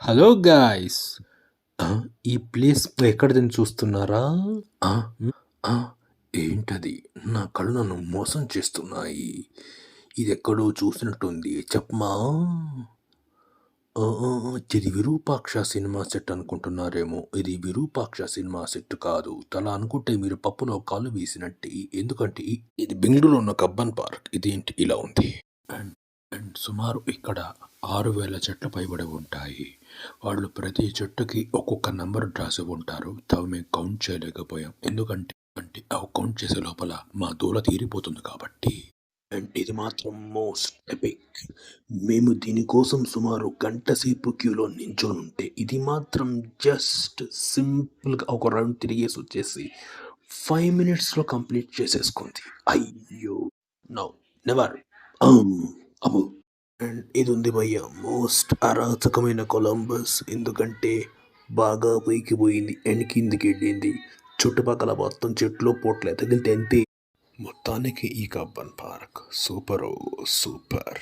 Hello guys! ఆ! ఈ place ఎక్కడిదని చూస్తున్నారా? ఆ! ఆ! ఏంటది? నా కళ్ళు నన్ను మోసం చేస్తున్నాయి. ఇదెక్కడో చూసినట్టుంది. చెప్పమా? ఇది 'విరూపాక్ష' సినిమా సెట్ అనుకుంటున్నారేమో. ఇది 'విరూపాక్ష' సినిమా సెట్ కాదు. అలా అనుకుంటే మీరు పప్పులో కాలు వేసినట్టే. ఎందుకంటే ఇది బెంగుళూరులో ఉన్న కబ్బన్ పార్క్. ఇదేంటి ఇలా ఉంది? అండ్ అండ్ సుమారు ఇక్కడ 6,000 చెట్లు పైబడి ఉంటాయి. వాళ్ళు ప్రతి చెట్టుకి ఒక్కొక్క నంబర్ రాసి ఉంటారు. మేము కౌంట్ చేయలేకపోయాం. అవి కౌంట్ చేసే లోపల మా దూల తీరిపోతుంది కాబట్టి. అండ్ ఇది మాత్రం మోస్ట్ ఎపిక్. మేము దీనికోసం సుమారు గంట సేపు క్యూలో నించొనుంటే ఇది మాత్రం జస్ట్ సింపుల్‌గా ఒక రౌండ్ తిరిగేసి వచ్చేసి 5 మినిట్స్‌లో కంప్లీట్ చేసేసుకుంది. అయ్యో! నో. నెవర్. అబ్బో! అండ్ ఇది ఉంది భయ్యా మోస్ట్ అరాచకమైన కొలంబస్. ఎందుకంటే బాగా పైకి పోయింది అండ్ కిందికెళ్ళింది. చుట్టుపక్కల మొత్తం చెట్లు పొట్లే తగిలితే అంతే. మొత్తానికి ఈ కబ్బన్ పార్క్ సూపరో సూపర్.